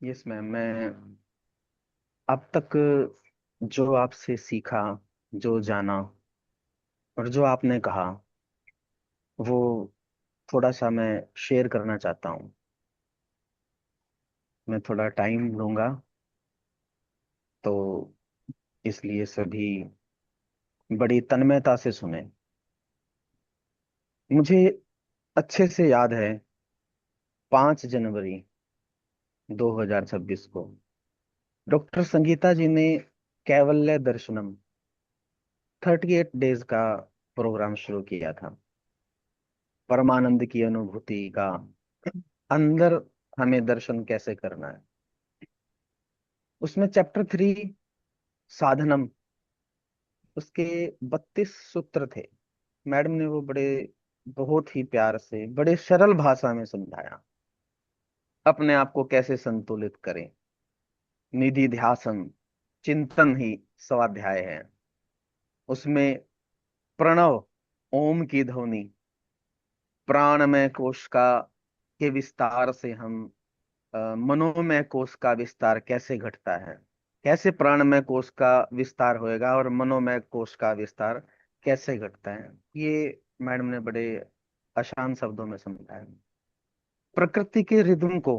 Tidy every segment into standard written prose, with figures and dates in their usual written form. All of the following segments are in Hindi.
Yes ma'am. मैं अब तक जो आपसे सीखा, जो जाना और जो आपने कहा, वो थोड़ा सा मैं शेयर करना चाहता हूँ। मैं थोड़ा टाइम लूंगा, तो इसलिए सभी बड़ी तन्मयता से सुने। मुझे अच्छे से याद है, 5 जनवरी 2026 को डॉक्टर संगीता जी ने कैवल्य दर्शनम 38 डेज का प्रोग्राम शुरू किया था। परमानंद की अनुभूति का अंदर हमें दर्शन कैसे करना है। उसमें चैप्टर 3 साधनम, उसके 32 सूत्र थे। मैडम ने वो बहुत ही प्यार से, बड़े सरल भाषा में समझाया। अपने आप को कैसे संतुलित करें। निधि ध्यासन, चिंतन ही स्वाध्याय है। उसमें प्रणव, ओम की ध्वनि, प्राणमय कोश का के विस्तार से हम मनोमय कोश का विस्तार कैसे घटता है, कैसे प्राणमय कोश का विस्तार होएगा और मनोमय कोश का विस्तार कैसे घटता है, ये मैडम ने बड़े आसान शब्दों में समझाया। प्रकृति के रिदम को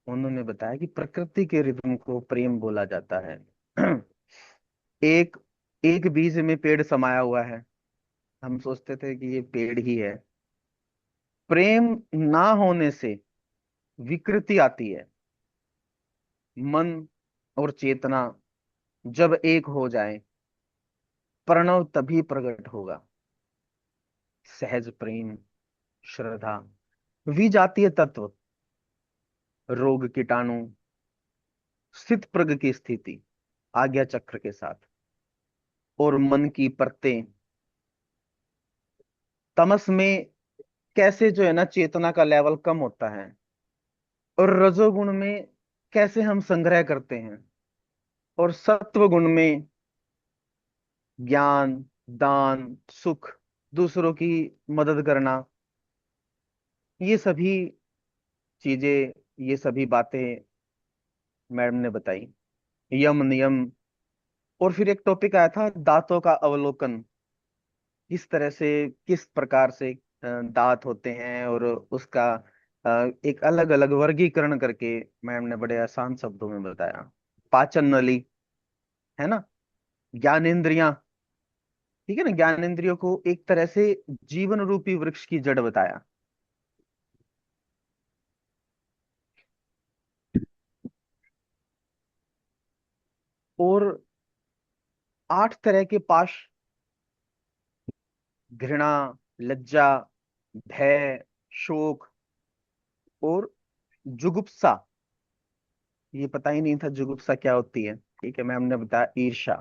उन्होंने बताया कि प्रकृति के रिदम को प्रेम बोला जाता है। एक एक बीज में पेड़ समाया हुआ है। हम सोचते थे कि ये पेड़ ही है। प्रेम ना होने से विकृति आती है। मन और चेतना जब एक हो जाए, प्रणव तभी प्रकट होगा। सहज प्रेम, श्रद्धा, विजातीय तत्व, रोग कीटाणु, स्थित प्रज्ञ की स्थिति आज्ञा चक्र के साथ, और मन की परतें तमस में कैसे जो है ना चेतना का लेवल कम होता है, और रजोगुण में कैसे हम संग्रह करते हैं, और सत्व गुण में ज्ञान, दान, सुख, दूसरों की मदद करना, ये सभी चीजें, ये सभी बातें मैडम ने बताई। यम नियम। और फिर एक टॉपिक आया था दांतों का अवलोकन। किस तरह से, किस प्रकार से दांत होते हैं, और उसका एक अलग अलग वर्गीकरण करके मैम ने बड़े आसान शब्दों में बताया। पाचन नली, है ना, ज्ञानेंद्रियां, ठीक है ना, ज्ञानेंद्रियों को एक तरह से जीवन रूपी वृक्ष की जड़ बताया। और 8 तरह के पाश, घृणा, लज्जा, भय, शोक और जुगुप्सा। ये पता ही नहीं था जुगुप्सा क्या होती है। ठीक है, मैम ने बताया ईर्ष्या।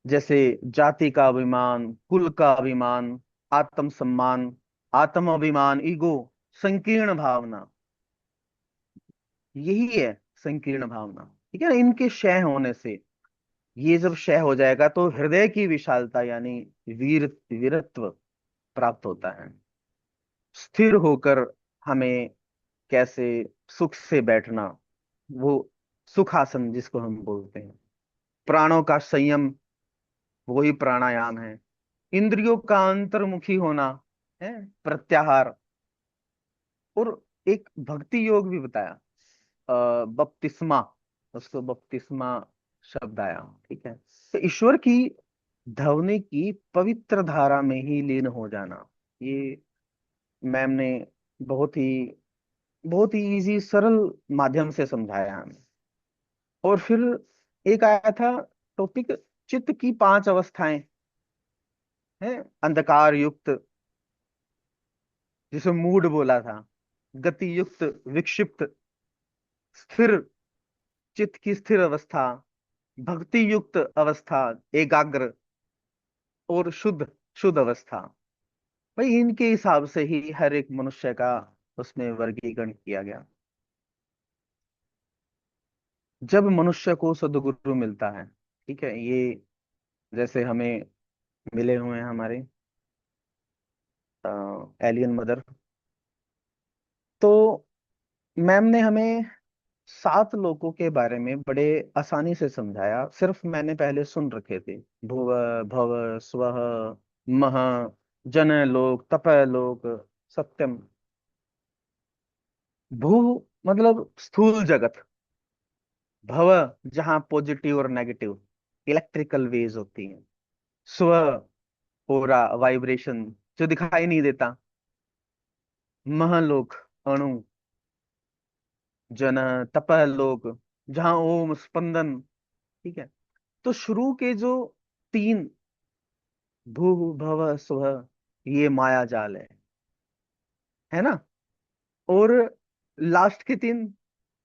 जैसे जाति का अभिमान, कुल का अभिमान, आत्म सम्मान, आत्म अभिमान, ईगो, संकीर्ण भावना, यही है संकीर्ण भावना। ठीक है ना, इनके क्षय होने से, ये जब क्षय हो जाएगा तो हृदय की विशालता यानी वीरत्व प्राप्त होता है। स्थिर होकर हमें कैसे सुख से बैठना, वो सुखासन जिसको हम बोलते हैं। प्राणों का संयम, वही प्राणायाम है। इंद्रियों का अंतर्मुखी होना है प्रत्याहार। और एक भक्ति योग भी बताया, बपतिस्मा, उसको बपतिस्मा शब्द आया। ठीक है, तो ईश्वर की ध्वनि की पवित्र धारा में ही लीन हो जाना, ये मैम ने बहुत ही बहुत ही इजी सरल माध्यम से समझाया हमें। और फिर एक आया था टॉपिक, चित्त की 5 अवस्थाएं हैं। अंधकार युक्त, जिसे मूड बोला था, गति युक्त, विक्षिप्त, स्थिर, चित्त की स्थिर अवस्था, भक्ति युक्त अवस्था, एकाग्र, और शुद्ध शुद्ध अवस्था। भाई इनके हिसाब से ही हर एक मनुष्य का उसमें वर्गीकरण किया गया। जब मनुष्य को सदगुरु मिलता है, ठीक है, ये जैसे हमें मिले हुए हैं हमारे एलियन मदर, तो मैम ने हमें सात लोगों के बारे में बड़े आसानी से समझाया, सिर्फ मैंने पहले सुन रखे थे। भुव, भव, स्वः, मह, जन लोक, तप लोक, सत्यम। भू मतलब स्थूल जगत, भव जहाँ पॉजिटिव और नेगेटिव इलेक्ट्रिकल वेव्स होती हैं, स्व ओरा वाइब्रेशन जो दिखाई नहीं देता, महलोक अणु, जन तपह लोक जहाँ ओम स्पंदन। ठीक है। तो शुरू के जो तीन, भू भव स्व, ये माया जाल है ना। और लास्ट के तीन,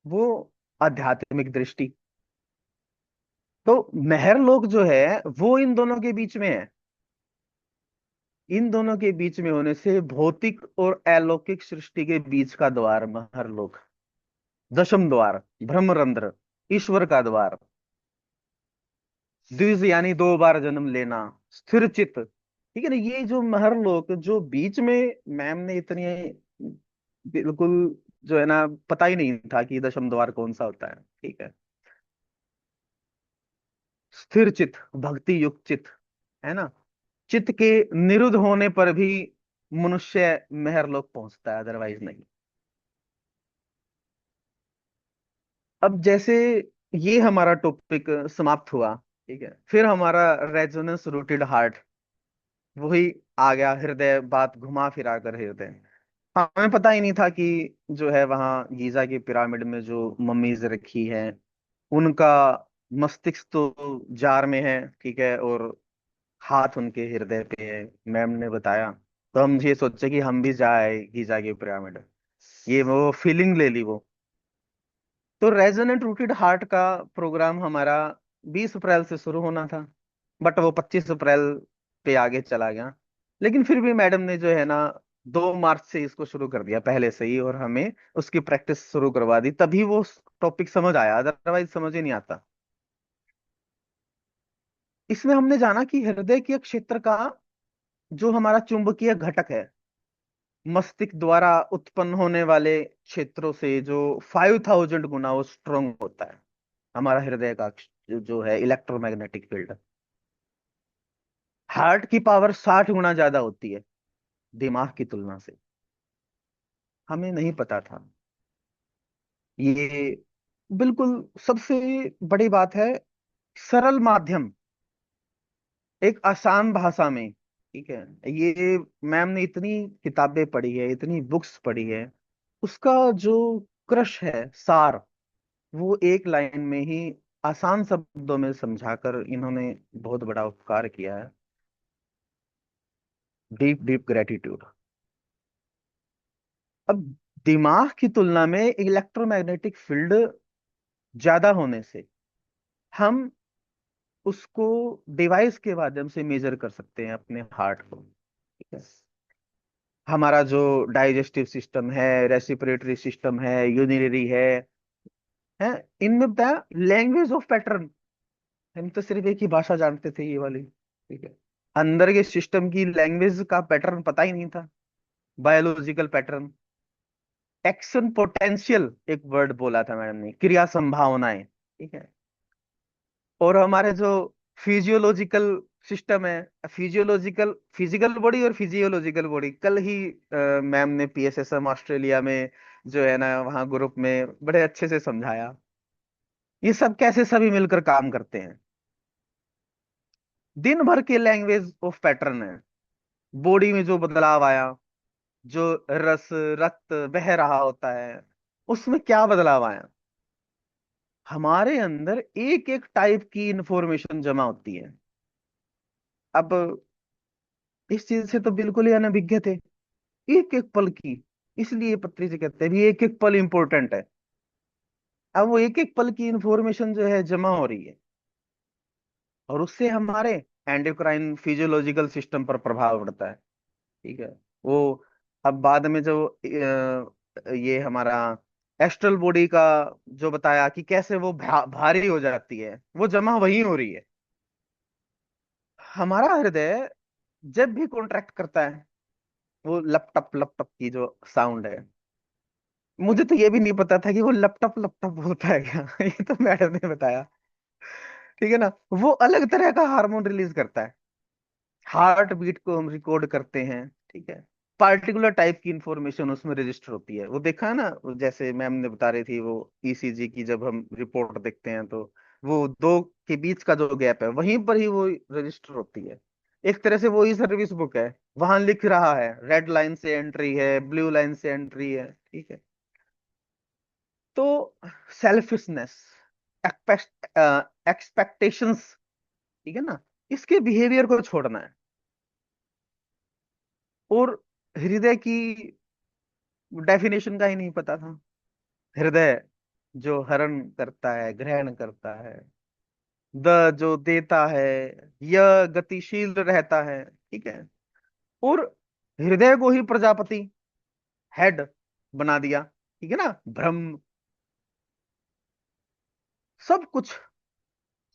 वो आध्यात्मिक दृष्टि। तो महर लोक जो है वो इन दोनों के बीच में है। इन दोनों के बीच में होने से भौतिक और अलौकिक सृष्टि के बीच का द्वार महर लोक, दशम द्वार, ब्रह्मरंध्र, ईश्वर का द्वार, द्विज यानी दो बार जन्म लेना, स्थिर चित्त। ठीक है ना। ये जो महर लोक जो बीच में, मैम ने इतनी बिल्कुल जो है ना, पता ही नहीं था कि दशम द्वार कौन सा होता है। ठीक है। स्थिर चित्त, भक्ति युक्त चित्त, है ना। चित्त के निरुद्ध होने पर भी मनुष्य महर लोक पहुंचता है, अदरवाइज नहीं। अब जैसे ये हमारा टॉपिक समाप्त हुआ, ठीक है, फिर हमारा रेजोनेंस रूटेड हार्ट, वही आ गया, हृदय, बात घुमा फिरा कर हृदय। हमें पता ही नहीं था कि जो है वहाँ गीजा की पिरामिड में जो मम्मीज रखी है, उनका मस्तिष्क तो जार में है, ठीक है, और हाथ उनके हृदय पे है, मैम ने बताया। तो हम ये सोचे कि हम भी जाए गीजा की पिरामिड, ये वो फीलिंग ले ली वो। तो रेजोनेंट रूटेड हार्ट का प्रोग्राम हमारा 20 अप्रैल से शुरू होना था, बट वो 25 अप्रैल पे आगे चला गया। लेकिन फिर भी मैडम ने जो है ना 2 मार्च से इसको शुरू कर दिया पहले से ही, और हमें उसकी प्रैक्टिस शुरू करवा दी, तभी वो टॉपिक समझ आया, अदरवाइज समझ ही नहीं आता। इसमें हमने जाना कि हृदय के क्षेत्र का जो हमारा चुंबकीय घटक है, मस्तिष्क द्वारा उत्पन्न होने वाले क्षेत्रों से जो 5000 गुना वो स्ट्रोंग होता है। हमारा हृदय का जो है इलेक्ट्रोमैग्नेटिक फील्ड, हार्ट की पावर 60 गुना ज्यादा होती है दिमाग की तुलना से। हमें नहीं पता था ये। बिल्कुल सबसे बड़ी बात है, सरल माध्यम, एक आसान भाषा में। ठीक है। ये मैम ने इतनी किताबें पढ़ी है, इतनी बुक्स पढ़ी है, उसका जो क्रश है, सार, वो एक लाइन में ही आसान शब्दों में समझाकर इन्होंने बहुत बड़ा उपकार किया है। Deep deep gratitude. अब दिमाग की तुलना में इलेक्ट्रोमैग्नेटिक फील्ड ज्यादा होने से हम उसको डिवाइस के माध्यम से मेजर कर सकते हैं अपने हार्ट को। ठीक है। हमारा जो डाइजेस्टिव सिस्टम है, रेस्पिरेटरी सिस्टम है, यूरिनरी है, इनमें बताया लैंग्वेज ऑफ पैटर्न। हम तो सिर्फ एक ही भाषा जानते थे, ये वाली। ठीक है। अंदर के सिस्टम की लैंग्वेज का पैटर्न पता ही नहीं था, बायोलॉजिकल पैटर्न। एक्शन पोटेंशियल एक वर्ड बोला था मैडम ने, क्रिया संभावनाएं। ठीक है। और हमारे जो फिजियोलॉजिकल सिस्टम है, फिजियोलॉजिकल, फिजिकल बॉडी और फिजियोलॉजिकल बॉडी, कल ही मैम ने पीएसएसएम ऑस्ट्रेलिया में जो है ना वहाँ ग्रुप में बड़े अच्छे से समझाया, ये सब कैसे सभी मिलकर काम करते हैं। दिन भर के लैंग्वेज ऑफ पैटर्न है। बॉडी में जो बदलाव आया, जो रस, रक्त बह रहा होता है, उसमें क्या बदलाव आया, हमारे अंदर एक एक टाइप की इंफॉर्मेशन जमा होती है। अब इस चीज से तो बिल्कुल ही अनभिज्ञ थे, एक एक पल की। इसलिए पत्री से कहते हैं भी एक एक पल इंपॉर्टेंट है। अब वो एक एक पल की इंफॉर्मेशन जो है जमा हो रही है, और उससे हमारे एंडोक्राइन फिजियोलॉजिकल सिस्टम पर प्रभाव पड़ता है। ठीक है। वो अब बाद में जो ये हमारा एस्ट्रल बॉडी का जो बताया कि कैसे वो भारी हो जाती है, वो जमा वही हो रही है। हमारा हृदय जब भी कॉन्ट्रैक्ट करता है, वो लपटप लपटप की जो साउंड है, मुझे तो ये भी नहीं पता था कि वो लैपटॉप लैपटॉप होता है क्या। ये तो मैडम ने बताया। ठीक है ना। वो अलग तरह का हार्मोन रिलीज करता है, हार्ट बीट को हम रिकॉर्ड करते हैं। ठीक है। पार्टिकुलर टाइप की इंफॉर्मेशन उसमें रजिस्टर होती है। वो देखा है ना, वो जैसे मैम ने बता रही थी, वो ईसीजी की जब हम रिपोर्ट देखते हैं तो वो दो के बीच का जो गैप है वहीं पर ही वो रजिस्टर होती है। एक तरह से वो ही सर्विस बुक है। वहां लिख रहा है, रेड लाइन से एंट्री है, ब्लू लाइन से एंट्री है। ठीक है। तो सेल्फिशनेस, एक्सपेक्टेशंस, ठीक है ना, इसके बिहेवियर को छोड़ना है। और हृदय की डेफिनेशन का ही नहीं पता था। हृदय जो हरण करता है, ग्रहण करता है। द जो देता है। यह गतिशील रहता है। ठीक है। और हृदय को ही प्रजापति, हेड, बना दिया। ठीक है ना। ब्रह्म, सब कुछ,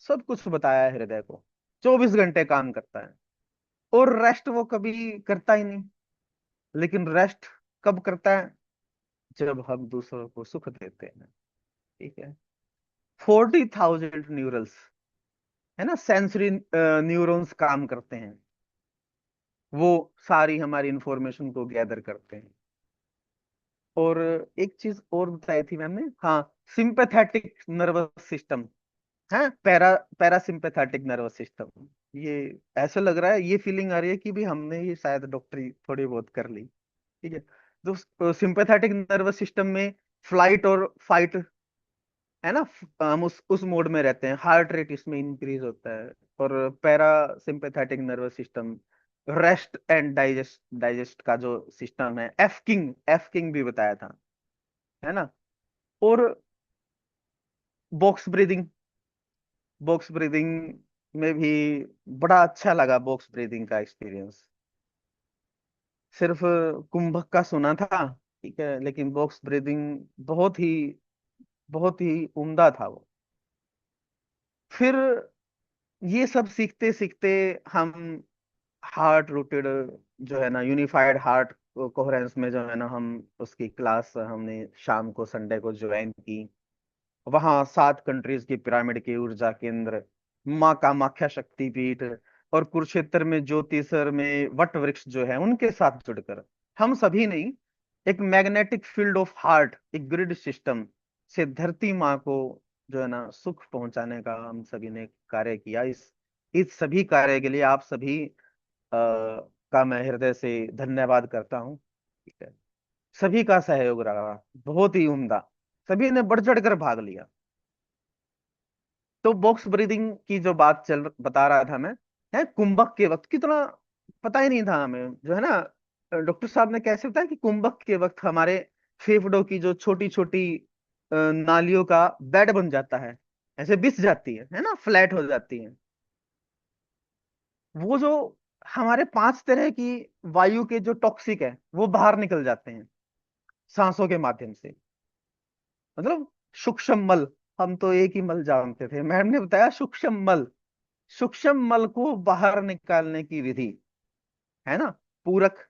सब कुछ बताया है हृदय को। 24 घंटे काम करता है। और रेस्ट वो कभी करता ही नहीं। लेकिन रेस्ट कब करता है? जब हम दूसरों को सुख देते हैं। ठीक है। 40,000 न्यूरल्स, है ना, सेंसरी न्यूरॉन्स काम करते हैं। वो सारी हमारी इंफॉर्मेशन को गैदर करते हैं। और एक चीज और बताई थी मैम ने, हाँ, सिंपैथेटिक नर्वस सिस्टम है, पैरासिम्पैथेटिक नर्वस सिस्टम। ये ऐसा लग रहा है, ये फीलिंग आ रही है कि भी हमने ये शायद डॉक्टरी थोड़ी बहुत कर ली। ठीक है। तो सिंपैथेटिक नर्वस सिस्टम में फ्लाइट और फाइट, है ना, हम उस मोड में रहते हैं, हार्ट रेट इसमें इंक्रीज होता है। और para sympathetic nervous system, rest and digest, digest का जो सिस्टम है, एफ किंग भी बताया था, है ना। और बॉक्स ब्रीदिंग, बॉक्स ब्रीदिंग में भी बड़ा अच्छा लगा, बॉक्स ब्रीदिंग का एक्सपीरियंस। सिर्फ कुंभक का सुना था, ठीक है, लेकिन बॉक्स ब्रीदिंग बहुत ही उम्दा था वो। फिर ये सब सीखते सीखते हम हार्ट रूटेड, जो है ना, यूनिफाइड हार्ट कोहेरेंस में, जो है ना, हम उसकी क्लास हमने शाम को संडे को ज्वाइन की। वहां 7 कंट्रीज की पिरामिड के ऊर्जा केंद्र, माँ कामाख्या शक्तिपीठ, और कुरुक्षेत्र में ज्योतिसर में वट वृक्ष जो है उनके साथ जुड़कर हम सभी ने एक मैग्नेटिक फील्ड ऑफ हार्ट, एक ग्रिड सिस्टम से धरती माँ को, जो है ना, सुख पहुंचाने का हम सभी ने कार्य किया। इस सभी कार्य के लिए आप सभी का मैं हृदय से धन्यवाद करता हूँ। ठीक है। सभी का सहयोग रहा, बहुत ही उम्दा। सभी ने बढ़ चढ़ कर भाग लिया। तो बॉक्स ब्रीदिंग की जो बात चल बता रहा था मैं, है, कुंभक के वक्त कितना पता ही नहीं था हमें, जो है ना। डॉक्टर साहब ने कैसे बताया कि कुंभक के वक्त हमारे फेफड़ों की जो छोटी छोटी नालियों का बेड बन जाता है, ऐसे बिछ जाती है ना, फ्लैट हो जाती है। वो जो हमारे 5 तरह की वायु के जो टॉक्सिक है वो बाहर निकल जाते हैं सांसों के माध्यम से। मतलब सूक्ष्म मल, हम तो एक ही मल जानते थे, मैम ने बताया सूक्ष्म मल। सूक्ष्म मल को बाहर निकालने की विधि, है ना, पूरक,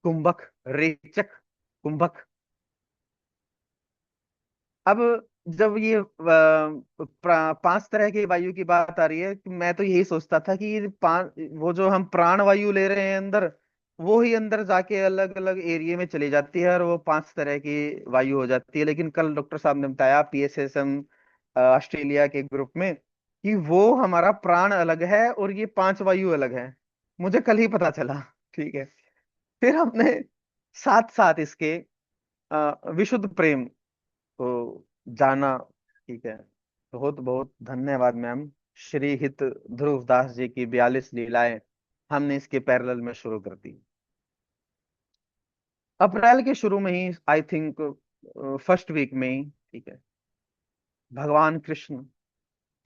कुंभक, रेचक, कुंभक। अब जब ये 5 तरह की वायु की बात आ रही है, तो मैं तो यही सोचता था कि ये पांच, वो जो हम प्राण वायु ले रहे हैं अंदर, वो ही अंदर जाके अलग अलग एरिया में चली जाती है और वो 5 तरह की वायु हो जाती है। लेकिन कल डॉक्टर साहब ने बताया, पीएसएसएम ऑस्ट्रेलिया के ग्रुप में, कि वो हमारा प्राण अलग है और ये 5 वायु अलग है। मुझे कल ही पता चला। ठीक है। फिर हमने साथ साथ इसके विशुद्ध प्रेम को जाना। ठीक है। बहुत बहुत धन्यवाद मैम। श्री हित ध्रुव दास जी की 42 लीलाएं हमने इसके पैरेलल में शुरू कर दी। अप्रैल के शुरू में ही, आई थिंक फर्स्ट वीक में ही, ठीक है, भगवान कृष्ण,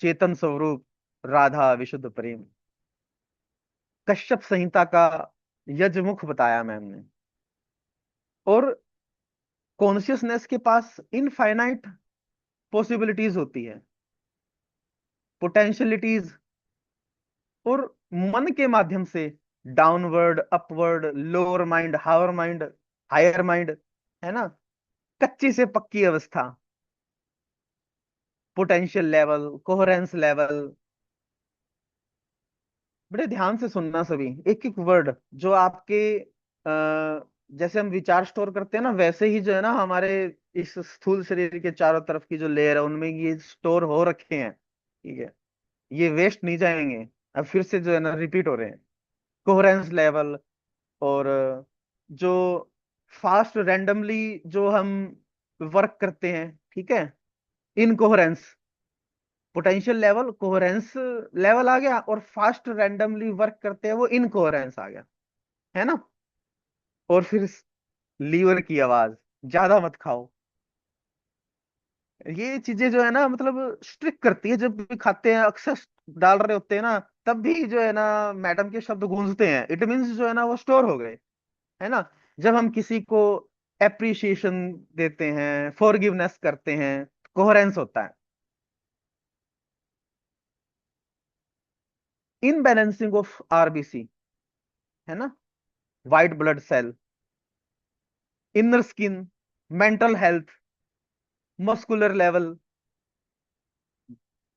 चेतन स्वरूप, राधा विशुद्ध प्रेम, कश्यप संहिता का यजमुख बताया मैम ने। और कॉन्शियसनेस के पास इनफाइनाइट पॉसिबिलिटीज होती है, पोटेंशियलिटीज। और मन के माध्यम से downward, upward, lower mind, higher mind, higher mind, है ना, कच्ची से पक्की अवस्था, पोटेंशियल लेवल, कोहेरेंस लेवल। बड़े ध्यान से सुनना सभी, एक एक वर्ड जो आपके जैसे हम विचार स्टोर करते हैं ना, वैसे ही जो है ना हमारे इस स्थूल शरीर के चारों तरफ की जो लेयर है उनमें ये स्टोर हो रखे हैं, ठीक है। ये वेस्ट नहीं जाएंगे, अब फिर से जो है ना रिपीट हो रहे हैं। कोहेरेंस लेवल, और जो फास्ट रैंडमली जो हम वर्क करते हैं, ठीक है, incoherence. Potential level, coherence level आ गया, और फास्ट रैंडमली वर्क करते हैं वो इनकोहेरेंस आ गया, है ना। और फिर लीवर की आवाज, ज्यादा मत खाओ। ये चीजें जो है ना मतलब स्ट्रिक्ट करती है, जब भी खाते हैं अक्सर डाल रहे होते हैं ना, तब भी जो है ना मैडम के शब्द गूंजते हैं, इट मीन्स जो है ना वो स्टोर हो गए, है ना। जब हम किसी को एप्रिसिएशन देते हैं, फॉरगिवनेस करते हैं, कोहेरेंस होता है। इनबैलेंसिंग ऑफ आरबीसी, है ना, white blood cell, inner skin, mental health, muscular level.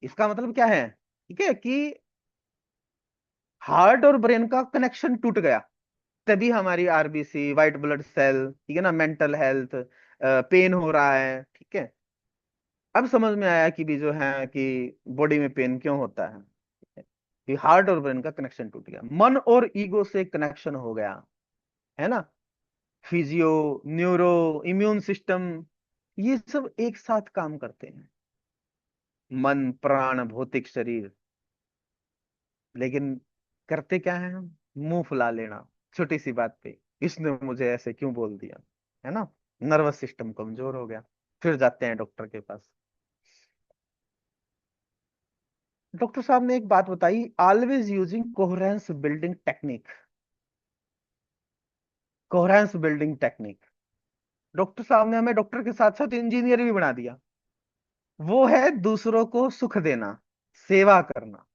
इसका मतलब क्या है, ठीक है, कि हार्ट और ब्रेन का कनेक्शन टूट गया, तभी हमारी आरबीसी, व्हाइट ब्लड सेल, ठीक है ना, मेंटल हेल्थ, पेन हो रहा है, ठीक है। अब समझ में आया कि भी जो है कि बॉडी में पेन क्यों होता है, ठीक है? कि हार्ट और ब्रेन का कनेक्शन टूट गया, मन और ईगो से कनेक्शन हो गया, है ना। फिजियो, न्यूरो, इम्यून सिस्टम, ये सब एक साथ काम करते हैं, मन, प्राण, भौतिक शरीर। लेकिन करते क्या है हम, मुंह फुला लेना छोटी सी बात पे, इसने मुझे ऐसे क्यों बोल दिया, है ना। नर्वस सिस्टम कमजोर हो गया, फिर जाते हैं डॉक्टर के पास। डॉक्टर साहब ने एक बात बताई, always using coherence building technique. Coherence building technique, doctor साहब ने हमें डॉक्टर के साथ साथ इंजीनियर भी बना दिया। वो है दूसरों को सुख देना, सेवा करना।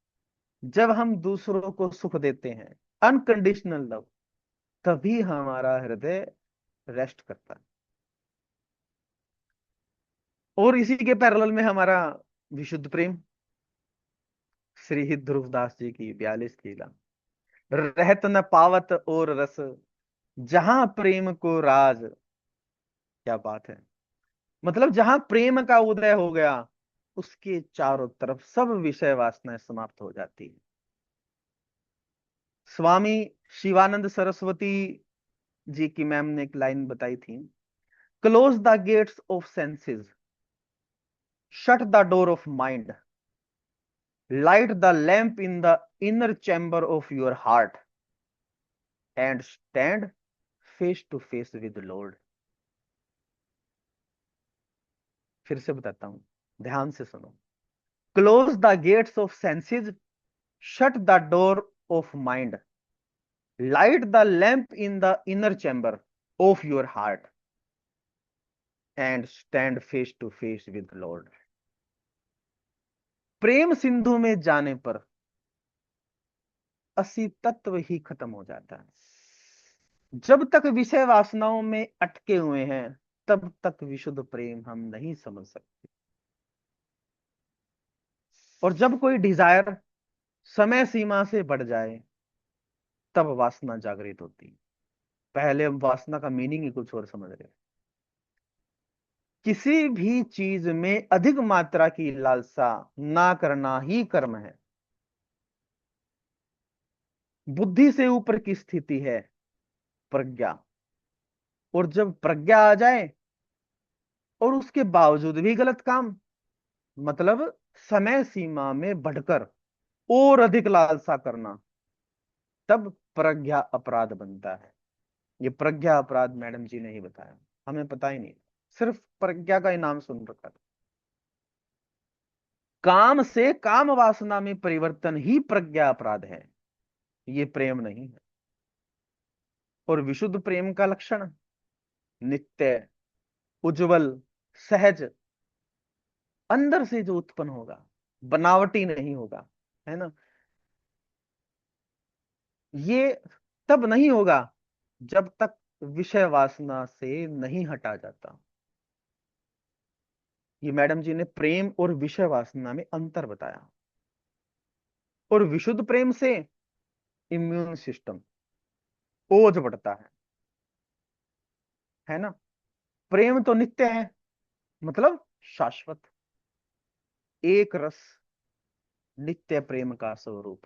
जब हम दूसरों को सुख देते हैं, अनकंडीशनल लव, तभी हमारा हृदय रेस्ट करता है। और इसी के पैरेलल में हमारा विशुद्ध प्रेम, श्री ध्रुवदास जी की 42 लीला। रहत न पावत और रस, जहां प्रेम को राज। क्या बात है, मतलब जहां प्रेम का उदय हो गया, उसके चारों तरफ सब विषय वासनाएं समाप्त हो जाती है। स्वामी शिवानंद सरस्वती जी की मैम ने एक लाइन बताई थी, close the gates of senses, shut the door of mind, light the lamp in the inner chamber of your heart, and stand face to face with lord. फिर से बताता हूं, ध्यान से सुनो। Close the gates of senses, shut the door of mind, light the lamp in the inner chamber of your heart, and stand face to face with lord. प्रेम सिंधु में जाने पर असी तत्व ही खत्म हो जाता है। जब तक विषय वासनाओं में अटके हुए हैं, तब तक विशुद्ध प्रेम हम नहीं समझ सकते। और जब कोई डिजायर समय सीमा से बढ़ जाए, तब वासना जागृत होती है। पहले हम वासना का मीनिंग ही कुछ और समझ रहे हैं। किसी भी चीज में अधिक मात्रा की लालसा ना करना ही कर्म है। बुद्धि से ऊपर की स्थिति है प्रज्ञा। और जब प्रज्ञा आ जाए और उसके बावजूद भी गलत काम, मतलब समय सीमा में बढ़कर और अधिक लालसा करना, तब प्रज्ञा अपराध बनता है। ये प्रज्ञा अपराध मैडम जी ने ही बताया, हमें पता ही नहीं, सिर्फ प्रज्ञा का ही नाम सुन रखा था। काम से काम वासना में परिवर्तन ही प्रज्ञा अपराध है, ये प्रेम नहीं है। और विशुद्ध प्रेम का लक्षण नित्य, उज्जवल, सहज, अंदर से जो उत्पन्न होगा, बनावटी नहीं होगा, है ना। ये तब नहीं होगा जब तक विषय वासना से नहीं हटा जाता। ये मैडम जी ने प्रेम और विषय वासना में अंतर बताया। और विशुद्ध प्रेम से इम्यून सिस्टम ओज बढ़ता है ना। प्रेम तो नित्य है, मतलब शाश्वत, एक रस, नित्य प्रेम का स्वरूप।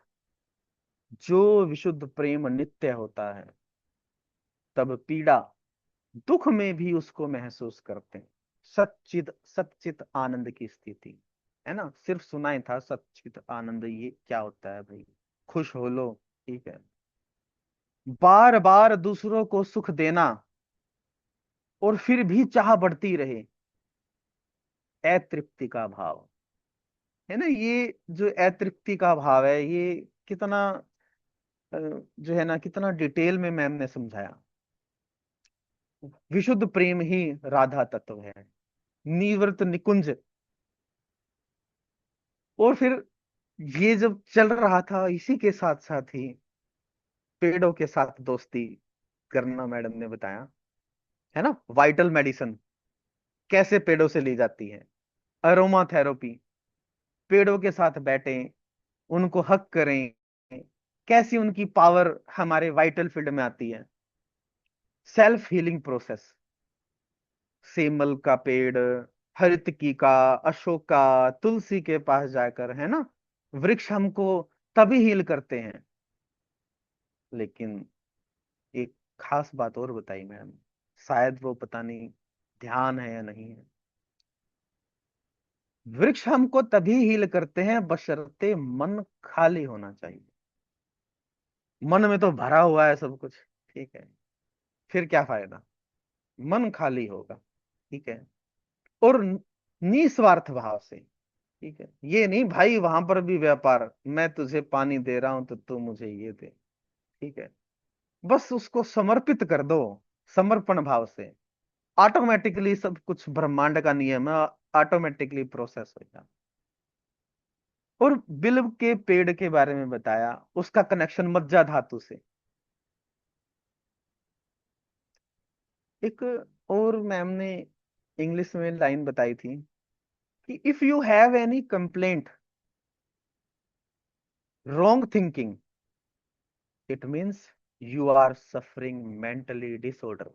जो विशुद्ध प्रेम नित्य होता है, तब पीड़ा दुख में भी उसको महसूस करते हैं। सच्चित सच्चित आनंद की स्थिति, है ना। सिर्फ सुना ही था सच्चित आनंद, ये क्या होता है भाई? खुश हो लो, ठीक है। बार बार दूसरों को सुख देना और फिर भी चाह बढ़ती रहे, अतृप्ति का भाव, है ना। ये जो अतृप्ति का भाव है, ये कितना जो है ना, कितना डिटेल में मैम ने समझाया। विशुद्ध प्रेम ही राधा तत्व है, निवृत्त निकुंज। और फिर ये जब चल रहा था, इसी के साथ साथ ही पेड़ों के साथ दोस्ती करना मैडम ने बताया, है ना। वाइटल मेडिसिन कैसे पेड़ों से ली जाती है, अरोमा थेरेपी, पेड़ों के साथ बैठे, उनको हक करें, कैसी उनकी पावर हमारे वाइटल फील्ड में आती है। सेल्फ हीलिंग प्रोसेस, सेमल का पेड़, हरितकी का, अशोक का, तुलसी के पास जाकर, है ना। वृक्ष हमको तभी हील करते हैं। लेकिन एक खास बात और बताई मैम, शायद वो पता नहीं ध्यान है या नहीं है। वृक्ष हमको तभी हील करते हैं बशर्ते मन खाली होना चाहिए। मन में तो भरा हुआ है सब कुछ, ठीक है, फिर क्या फायदा? मन खाली होगा, ठीक है। और निस्वार्थ भाव से, ठीक है। ये नहीं भाई वहां पर भी व्यापार, मैं तुझे पानी दे रहा हूं तो तू मुझे ये दे, ठीक है। बस उसको समर्पित कर दो, समर्पण भाव से, ऑटोमेटिकली सब कुछ ब्रह्मांड का नियम है, ऑटोमेटिकली प्रोसेस हो जाता। और बिल्व के पेड़ के बारे में बताया, उसका कनेक्शन मज्जा धातु से। एक और मैम ने इंग्लिश में लाइन बताई थी कि if you have any complaint, wrong thinking, it means you are suffering mentally disorder.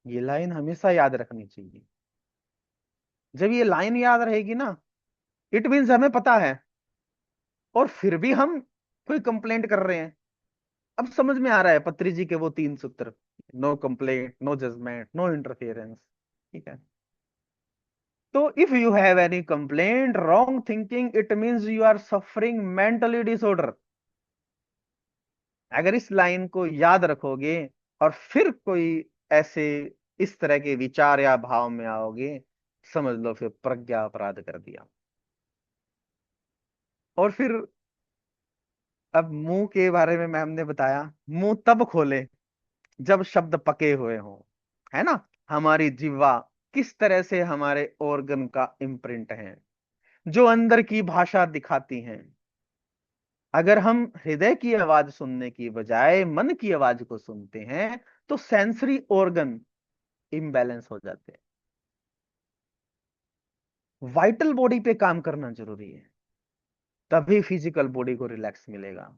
ये लाइन हमेशा याद रखनी चाहिए। जब ये लाइन याद रहेगी ना, इट मीन्स हमें पता है, और फिर भी हम कोई कंप्लेंट कर रहे हैं। अब समझ में आ रहा है पत्री जी के वो 3 सूत्र, no complaint, no judgment, no interference, ठीक है। तो if you have any complaint, wrong thinking, it means you are suffering mentally disorder. अगर इस लाइन को याद रखोगे और फिर कोई ऐसे इस तरह के विचार या भाव में आओगे, समझ लो फिर प्रज्ञा अपराध कर दिया। और फिर अब मुंह के बारे में मैम ने बताया, मुंह तब खोले जब शब्द पके हुए हों, है ना। हमारी जिह्वा किस तरह से हमारे ऑर्गन का इम्प्रिंट है, जो अंदर की भाषा दिखाती हैं। अगर हम हृदय की आवाज सुनने की बजाय मन की आवाज को सुनते हैं, तो सेंसरी ऑर्गन इम्बैलेंस हो जाते हैं। वाइटल बॉडी पे काम करना जरूरी है, तभी फिजिकल बॉडी को रिलैक्स मिलेगा।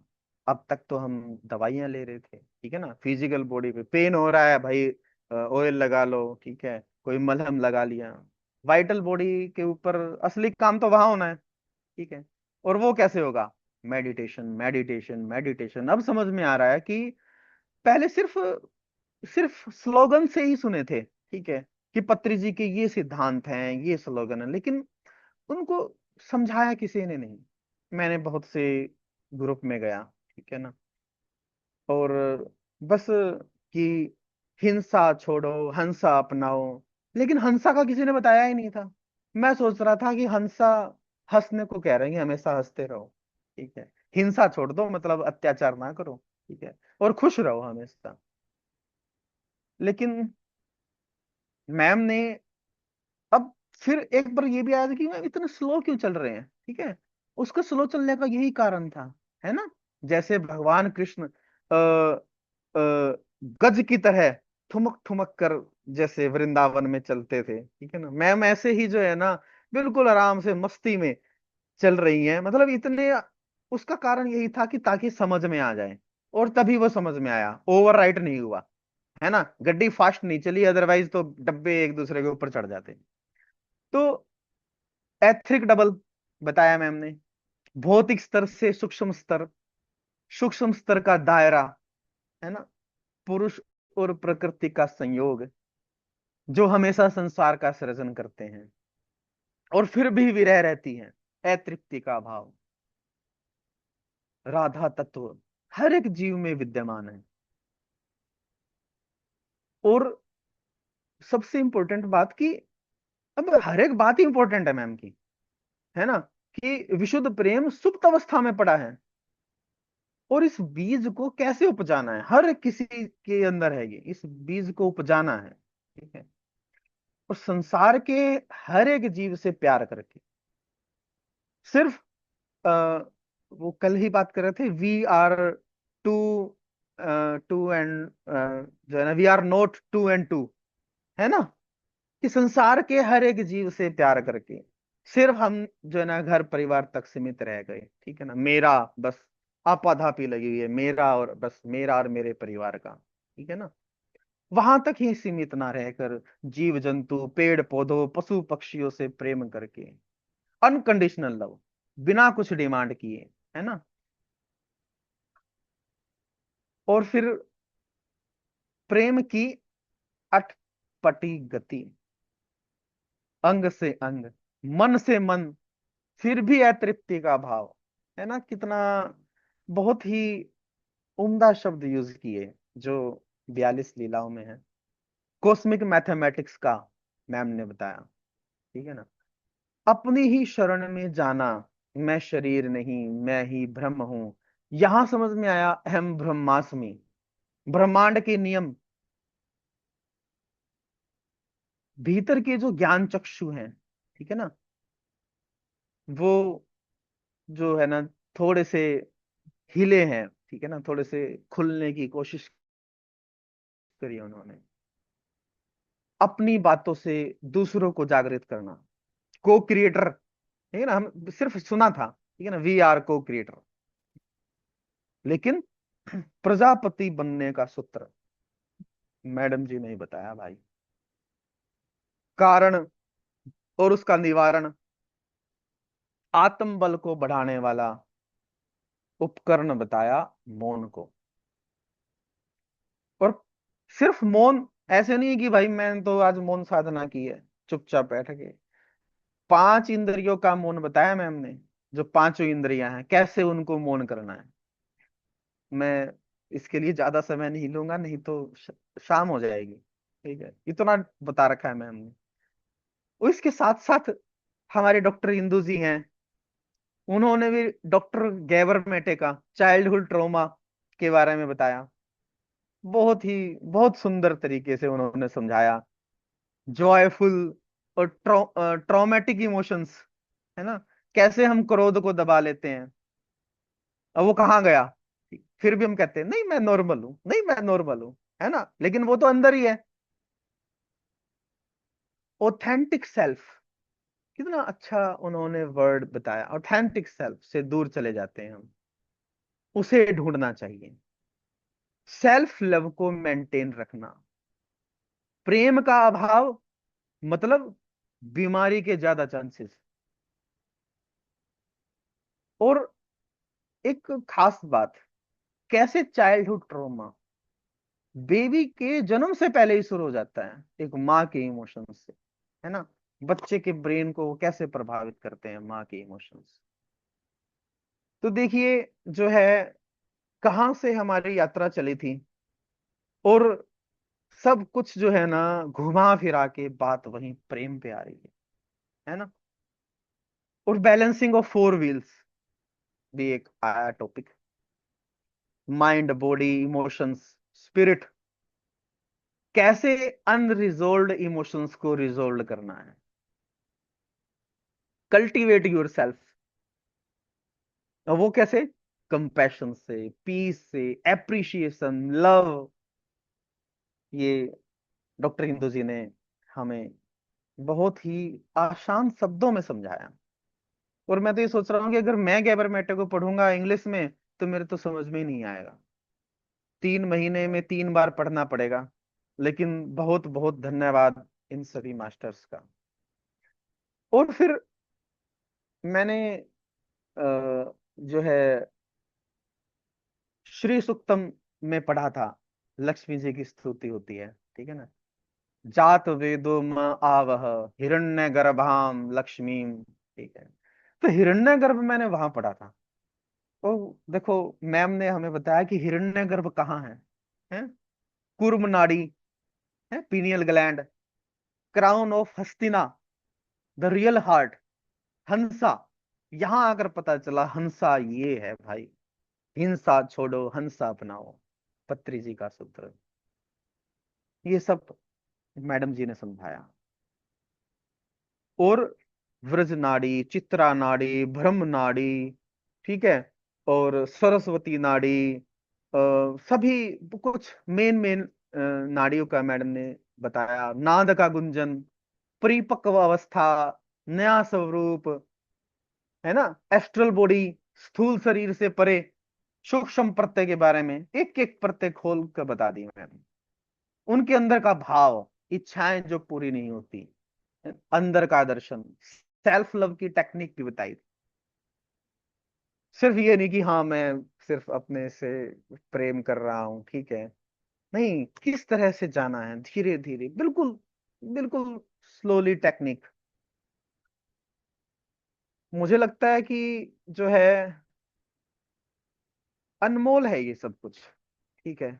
अब तक तो हम दवाइयां ले रहे थे, ठीक है ना। फिजिकल बॉडी पे पेन हो रहा है भाई, ऑयल लगा लो, ठीक है, कोई मलहम लगा लिया। वाइटल बॉडी के ऊपर असली काम तो वहां होना है, ठीक है। और वो कैसे होगा? Meditation, meditation, meditation. अब समझ में आ रहा है कि पहले सिर्फ सिर्फ स्लोगन से ही सुने थे, ठीक है, कि पत्री जी के ये सिद्धांत हैं, ये स्लोगन है, लेकिन उनको समझाया किसी ने नहीं। मैंने बहुत से ग्रुप में गया, ठीक है ना, और बस कि हिंसा छोड़ो, हंसा अपनाओ, लेकिन हंसा का किसी ने बताया ही नहीं था। मैं सोच रहा था कि हंसा हंसने को कह रहे हैं, हमेशा हंसते रहो, ठीक है। हिंसा छोड़ दो, मतलब अत्याचार ना करो, ठीक है, और खुश रहो हमेशा। लेकिन मैम ने अब फिर एक बार ये भी आया था कि मैम इतना स्लो क्यों चल रहे हैं, ठीक है। उसका स्लो चलने का यही कारण था, है ना। जैसे भगवान कृष्ण गज की तरह ठुमक ठुमक कर जैसे वृंदावन में चलते थे, ठीक है ना, मैम ऐसे ही जो है ना बिल्कुल आराम से मस्ती में चल रही हैं, मतलब इतने। उसका कारण यही था कि ताकि समझ में आ जाए, और तभी वो समझ में आया, ओवर राइट नहीं हुआ, है ना, गड्डी फास्ट नहीं चली, अदरवाइज तो डब्बे एक दूसरे के ऊपर चढ़ जाते। तो एथिक डबल बताया मैम ने, भौतिक स्तर से सूक्ष्म स्तर, सूक्ष्म स्तर का दायरा, है ना, पुरुष और प्रकृति का संयोग जो हमेशा संसार का सृजन करते हैं और फिर भी विरह रहती हैं, अतृप्ति का भाव, राधा तत्व हर एक जीव में विद्यमान है। और सबसे इंपॉर्टेंट बात की, अब हर एक बात ही इंपॉर्टेंट है मैम की, है ना, कि विशुद्ध प्रेम सुप्त अवस्था में पड़ा है, और इस बीज को कैसे उपजाना है, हर किसी के अंदर है ये, इस बीज को उपजाना है, ठीक है, और संसार के हर एक जीव से प्यार करके, सिर्फ आ, वो कल ही बात कर रहे थे, we are two, two and, जो है ना, we are not two and two, है ना, कि संसार के हर एक जीव से प्यार करके सिर्फ हम जो है ना घर परिवार तक सीमित रह गए, ठीक है ना, मेरा बस आपाधापी लगी हुई है, मेरा और बस, मेरा और मेरे परिवार का, ठीक है ना, वहां तक ही सीमित ना रहकर जीव जंतु पेड़ पौधों पशु पक्षियों से प्रेम करके, अनकंडीशनल लव, बिना कुछ डिमांड किए, है ना, और फिर प्रेम की अटपटी गति, अंग से अंग, मन से मन, फिर भी अतृप्ति का भाव, है ना, कितना बहुत ही उम्दा शब्द यूज किए जो 42 लीलाओं में है, कॉस्मिक मैथमेटिक्स का मैम ने बताया, ठीक है ना, अपनी ही शरण में जाना, मैं शरीर नहीं मैं ही ब्रह्म हूं, यहां समझ में आया अहम ब्रह्मास्मि, ब्रह्मांड के नियम, भीतर के जो ज्ञान चक्षु हैं, ठीक है ना, वो जो है ना थोड़े से हिले हैं, ठीक है ना, थोड़े से खुलने की कोशिश करी उन्होंने, अपनी बातों से दूसरों को जागृत करना, को क्रिएटर, ठीक है ना, हम सिर्फ सुना था, ठीक है ना, वी आर को क्रिएटर, लेकिन प्रजापति बनने का सूत्र मैडम जी ने ही बताया भाई, कारण और उसका निवारण, आत्म बल को बढ़ाने वाला उपकरण बताया मौन को, और सिर्फ मौन ऐसे नहीं कि भाई मैंने तो आज मौन साधना की है चुपचाप बैठ के, 5 इंद्रियों का मौन बताया मैम ने, जो पांचों इंद्रियां हैं कैसे उनको मौन करना है। मैं इसके लिए ज्यादा समय नहीं लूंगा, नहीं तो शाम हो जाएगी, ठीक है, इतना बता रखा है मैम ने। और इसके साथ साथ हमारे डॉक्टर इंदु जी हैं, उन्होंने भी डॉक्टर गैबर मेटे का चाइल्डहुड ट्रॉमा के बारे में बताया, बहुत ही बहुत सुंदर तरीके से उन्होंने समझाया, जॉयफुल और ट्रॉमेटिक इमोशंस, है ना, कैसे हम क्रोध को दबा लेते हैं, अब वो कहाँ गया, फिर भी हम कहते हैं नहीं मैं नॉर्मल हूं, नहीं मैं नॉर्मल हूं, है ना, लेकिन वो तो अंदर ही है। ऑथेंटिक सेल्फ, कितना अच्छा उन्होंने वर्ड बताया, ऑथेंटिक सेल्फ से दूर चले जाते हैं हम, उसे ढूंढना चाहिए, सेल्फ लव को मेंटेन रखना, प्रेम का अभाव मतलब बीमारी के ज्यादा चांसेस। और एक खास बात, कैसे चाइल्डहुड ट्रॉमा बेबी के जन्म से पहले ही शुरू हो जाता है, एक माँ के इमोशंस से, है ना, बच्चे के ब्रेन को वो कैसे प्रभावित करते हैं माँ के इमोशंस। तो देखिए जो है कहाँ से हमारी यात्रा चली थी, और सब कुछ जो है ना घुमा फिरा के बात वहीं प्रेम पे आ रही है ना, और बैलेंसिंग ऑफ 4 व्हील्स भी एक आया topic, mind body emotions spirit, कैसे अनरिजोल्व्ड इमोशंस को रिजोल्व करना है, कल्टीवेट योर सेल्फ, वो कैसे, कंपैशन से, पीस से, एप्रिशिएशन, लव, ये डॉक्टर हिंदू जी ने हमें बहुत ही आसान शब्दों में समझाया। और मैं तो ये सोच रहा हूँ कि अगर मैं गैबर मैटे को पढ़ूंगा इंग्लिश में तो मेरे तो समझ में ही नहीं आएगा। 3 महीने में 3 बार पढ़ना पड़ेगा। लेकिन बहुत बहुत धन्यवाद इन सभी मास्टर्स का। और फिर मैंने जो है श्री सूक्तम में पढ़ा था, लक्ष्मी जी की स्तुति होती है, ठीक है ना। जात वेदो म आवह हिरण्य गर्भाम लक्ष्मीम, ठीक है। तो हिरण्य गर्भ मैंने वहां पढ़ा था। तो देखो, मैम ने हमें बताया कि हिरण्य गर्भ कहाँ है? कूर्म नाड़ी है, पीनियल ग्लैंड, क्राउन ऑफ हस्तिना, द रियल हार्ट, हंसा। यहां आकर पता चला हंसा ये है भाई। हिंसा छोड़ो हंसा अपनाओ, पत्री जी का सूत्र। ये सब मैडम जी ने समझाया। और व्रज नाड़ी, चित्रा नाड़ी, ब्रह्म नाड़ी, ठीक है, और सरस्वती नाड़ी, सभी कुछ मेन मेन नाड़ियों का मैडम ने बताया। नाद का गुंजन, परिपक्व अवस्था, नया स्वरूप, है ना, एस्ट्रल बॉडी, स्थूल शरीर से परे, सूक्ष्म प्रत्यय के बारे में एक एक प्रत्यय खोल कर बता दी मैंने। उनके अंदर का भाव, इच्छाएं जो पूरी नहीं होती, अंदर का दर्शन, सेल्फ लव की टेक्निक भी बताई। सिर्फ ये नहीं कि हाँ मैं सिर्फ अपने से प्रेम कर रहा हूं, ठीक है। नहीं, किस तरह से जाना है, धीरे धीरे, बिल्कुल बिल्कुल स्लोली टेक्निक। मुझे लगता है कि जो है अनमोल है ये सब कुछ, ठीक है।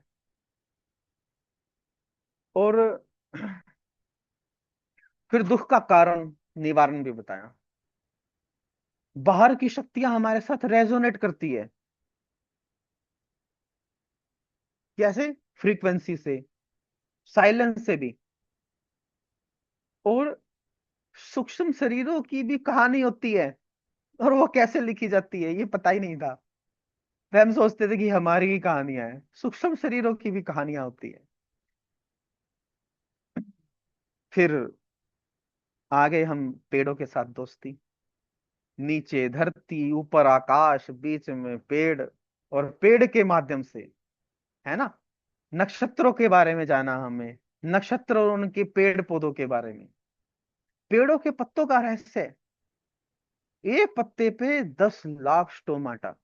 और फिर दुख का कारण निवारण भी बताया। बाहर की शक्तियां हमारे साथ रेजोनेट करती है। कैसे? फ्रीक्वेंसी से, साइलेंस से भी। और सूक्ष्म शरीरों की भी कहानी होती है। और वो कैसे लिखी जाती है ये पता ही नहीं था। वे हम सोचते थे कि हमारी ही कहानियां हैं, सूक्ष्म शरीरों की भी कहानियां होती है। फिर आगे हम पेड़ों के साथ दोस्ती। नीचे धरती, ऊपर आकाश, बीच में पेड़, और पेड़ के माध्यम से, है ना, नक्षत्रों के बारे में जाना हमें। नक्षत्र और उनके पेड़ पौधों के बारे में, पेड़ों के पत्तों का रहस्य। एक पत्ते पे 10 लाख स्टोमाटा,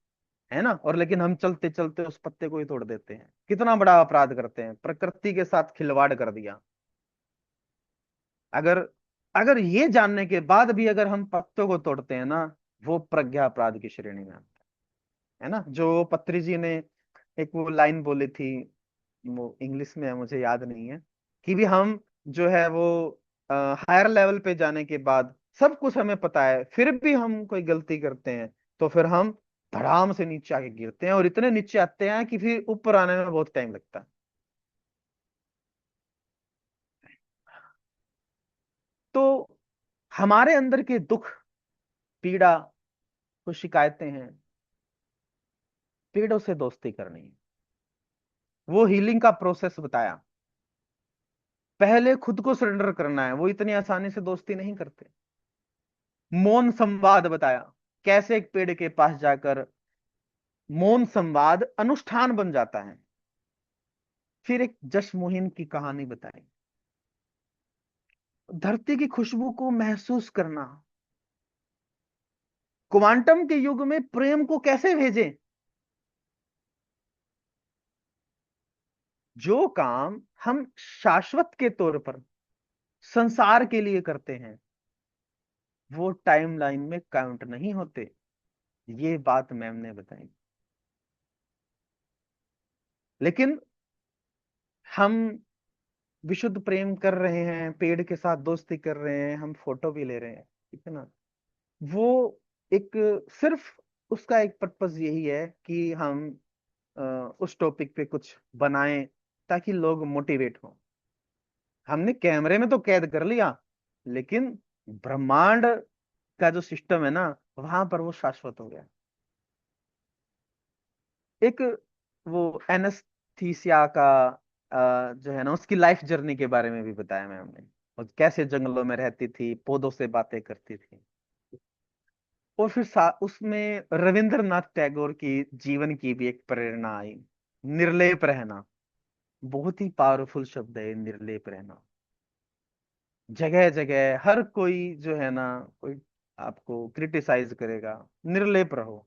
है ना। और लेकिन हम चलते चलते उस पत्ते को ही तोड़ देते हैं। कितना बड़ा अपराध करते हैं, प्रकृति के साथ खिलवाड़ कर दिया। अगर अगर ये जानने के बाद भी अगर हम पत्तों को तोड़ते हैं ना, वो प्रज्ञा अपराध की श्रेणी में आता है ना। जो पत्री जी ने एक वो लाइन बोली थी, वो इंग्लिश में है, मुझे याद नहीं है, कि भी हम जो है वो हायर लेवल पे जाने के बाद सब कुछ हमें पता है, फिर भी हम कोई गलती करते हैं, तो फिर हम धड़ाम से नीचे आके गिरते हैं, और इतने नीचे आते हैं कि फिर ऊपर आने में बहुत टाइम लगता है। तो हमारे अंदर के दुख, पीड़ा, कुछ शिकायतें हैं, पीड़ों से दोस्ती करनी है। वो हीलिंग का प्रोसेस बताया। पहले खुद को सरेंडर करना है, वो इतनी आसानी से दोस्ती नहीं करते। मौन संवाद बताया, कैसे एक पेड़ के पास जाकर मौन संवाद अनुष्ठान बन जाता है। फिर एक जश्न की कहानी बताई, धरती की खुशबू को महसूस करना। क्वांटम के युग में प्रेम को कैसे भेजें? जो काम हम शाश्वत के तौर पर संसार के लिए करते हैं, वो टाइमलाइन में काउंट नहीं होते। ये बात मैम ने बताई। लेकिन हम विशुद्ध प्रेम कर रहे हैं, पेड़ के साथ दोस्ती कर रहे हैं, हम फोटो भी ले रहे हैं, ठीक है ना। वो एक, सिर्फ उसका एक पर्पस यही है कि हम अ, उस टॉपिक पे कुछ बनाएं ताकि लोग मोटिवेट हों। हमने कैमरे में तो कैद कर लिया, लेकिन ब्रह्मांड का जो सिस्टम है ना, वहां पर वो शाश्वत हो गया। एक वो एनेस्थीसिया का जो है ना उसकी लाइफ जर्नी के बारे में भी बताया मैम ने, और कैसे जंगलों में रहती थी, पौधों से बातें करती थी। और फिर उसमें रविंद्रनाथ टैगोर की जीवन की भी एक प्रेरणा आई। निर्लेप रहना, बहुत ही पावरफुल शब्द है निर्लेप रहना। जगह जगह हर कोई जो है ना, कोई आपको क्रिटिसाइज करेगा, निर्लेप रहो।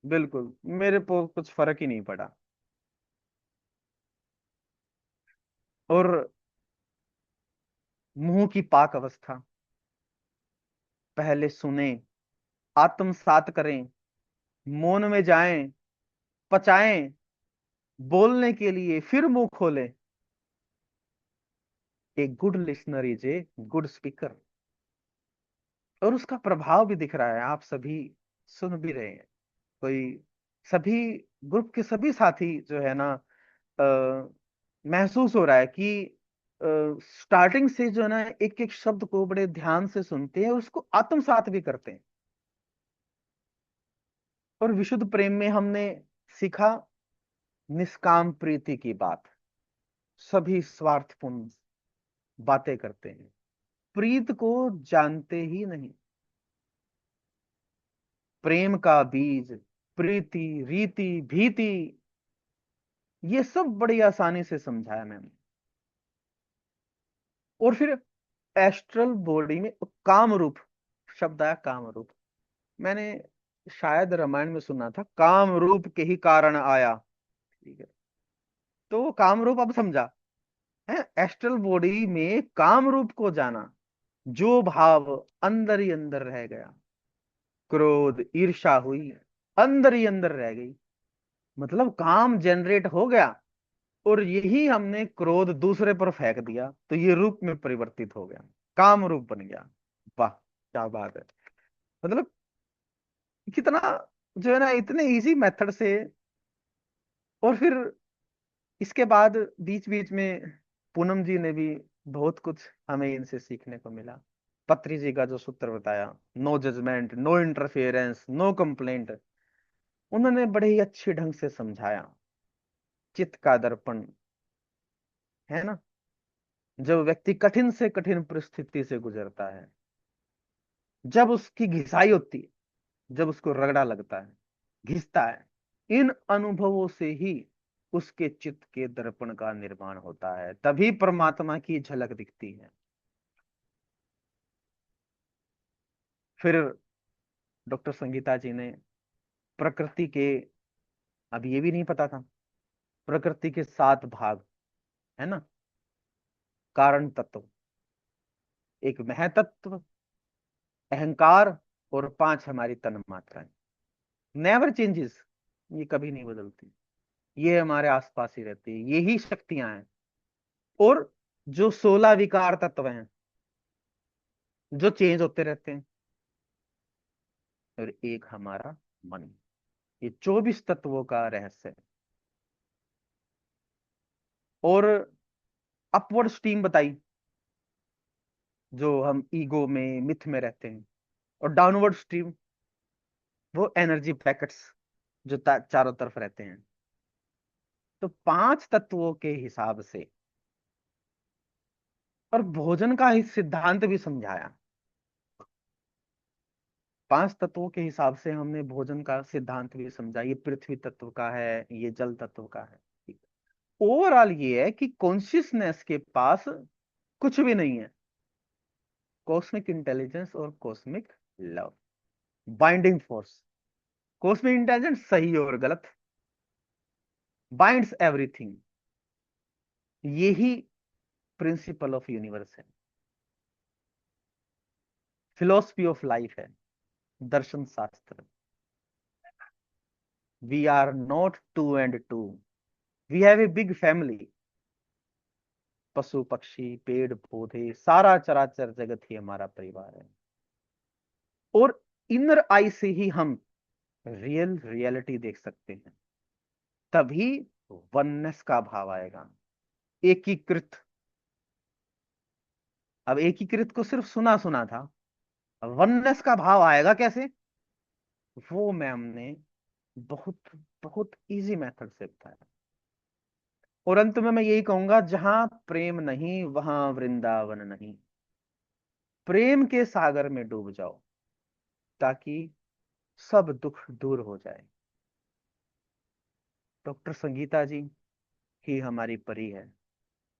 बिल्कुल, मेरे को कुछ फर्क ही नहीं पड़ा। और मुंह की पाक अवस्था, पहले सुने, आत्मसात करें, मौन में जाएं, पचाएं, बोलने के लिए फिर मुंह खोलें। A good listener is a good speaker. और उसका प्रभाव भी दिख रहा है, आप सभी सुन भी रहे हैं। कोई सभी ग्रुप के सभी साथी जो है ना, महसूस हो रहा है कि स्टार्टिंग से जो है ना एक एक शब्द को बड़े ध्यान से सुनते हैं और उसको आत्मसात भी करते हैं। और विशुद्ध प्रेम में हमने सीखा निष्काम प्रीति की बात। सभी स्वार्थपूर्ण बातें करते हैं, प्रीत को जानते ही नहीं। प्रेम का बीज, प्रीति, रीति, भीति, ये सब बड़ी आसानी से समझाया मैंने। और फिर एस्ट्रल बॉडी में काम रूप शब्द आया, काम रूप। मैंने शायद रामायण में सुना था, काम रूप के ही कारण आया। ठीक है, तो वो काम रूप अब समझा है। एस्ट्रल बॉडी में काम रूप को जाना, जो भाव अंदर ही अंदर रह गया, क्रोध ईर्ष्या हुई, अंदर ही अंदर रह गई। मतलब काम जनरेट हो गया, और यही हमने क्रोध दूसरे पर फेंक दिया, तो ये रूप में परिवर्तित हो गया, काम रूप बन गया। वाह, क्या बात है। मतलब कितना जो है ना, इतने इजी मेथड से। और फिर इसके बाद बीच बीच में पूनम जी ने भी बहुत कुछ हमें इनसे सीखने को मिला। पत्री जी का जो सूत्र बताया, no judgment, no interference, no complaint, उन्होंने बड़े ही अच्छे ढंग से समझाया। चित्त का दर्पण, है ना, जब व्यक्ति कठिन से कठिन परिस्थिति से गुजरता है, जब उसकी घिसाई होती है, जब उसको रगड़ा लगता है, घिसता है, इन अनुभवों से ही उसके चित्त के दर्पण का निर्माण होता है, तभी परमात्मा की झलक दिखती है। फिर डॉक्टर संगीता जी ने प्रकृति के, अब ये भी नहीं पता था, प्रकृति के 7 भाग, है ना, कारण तत्व, एक महतत्व, अहंकार, और 5 हमारी तन मात्राएं, नेवर चेंजेस, ये कभी नहीं बदलती। ये हमारे आसपास ही रहती है, यही शक्तियां हैं। और जो 16 विकार तत्व हैं, जो चेंज होते रहते हैं। और एक हमारा मन, ये 24 तत्वों का रहस्य है। और अपवर्ड स्टीम बताई, जो हम ईगो में, मिथ में रहते हैं। और डाउनवर्ड स्ट्रीम, वो एनर्जी पैकेट्स जो चारों तरफ रहते हैं। तो 5 तत्वों के हिसाब से, और भोजन का ही सिद्धांत भी समझाया। 5 तत्वों के हिसाब से हमने भोजन का सिद्धांत भी समझा, ये पृथ्वी तत्व का है, ये जल तत्व का है। ओवरऑल ये है कि कॉन्शियसनेस के पास कुछ भी नहीं है, कॉस्मिक इंटेलिजेंस और cosmic love, binding force. Cosmic intelligence सही और गलत, बाइंड्स एवरीथिंग, यही प्रिंसिपल ऑफ यूनिवर्स है, फिलोसफी ऑफ लाइफ है, दर्शन शास्त्र। We are not two and two, we have a big family. पशु पक्षी पेड़ पौधे सारा चराचर जगत ही हमारा परिवार है। और इनर आई से ही हम रियल रियलिटी देख सकते हैं, तभी वननेस का भाव आएगा, एकीकृत। अब एकीकृत को सिर्फ सुना सुना था, वननेस का भाव आएगा कैसे, वो मैम ने बहुत बहुत इजी मेथड से बताया। और अंत में मैं यही कहूंगा, जहां प्रेम नहीं वहां वृंदावन नहीं। प्रेम के सागर में डूब जाओ ताकि सब दुख दूर हो जाए। डॉक्टर संगीता जी ही हमारी परी है,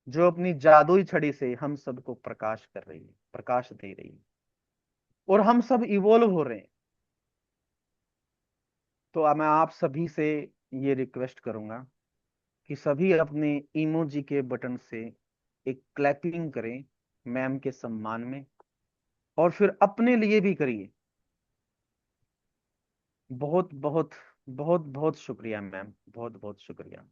जो अपनी जादुई छड़ी से हम सबको प्रकाश कर रही है, प्रकाश दे रही है, और हम सब इवोल्व हो रहे हैं। तो अब मैं आप सभी से ये रिक्वेस्ट करूंगा कि सभी अपने इमोजी के बटन से एक क्लैपिंग करें मैम के सम्मान में, और फिर अपने लिए भी करिए। बहुत बहुत बहुत बहुत शुक्रिया मैम, बहुत बहुत शुक्रिया।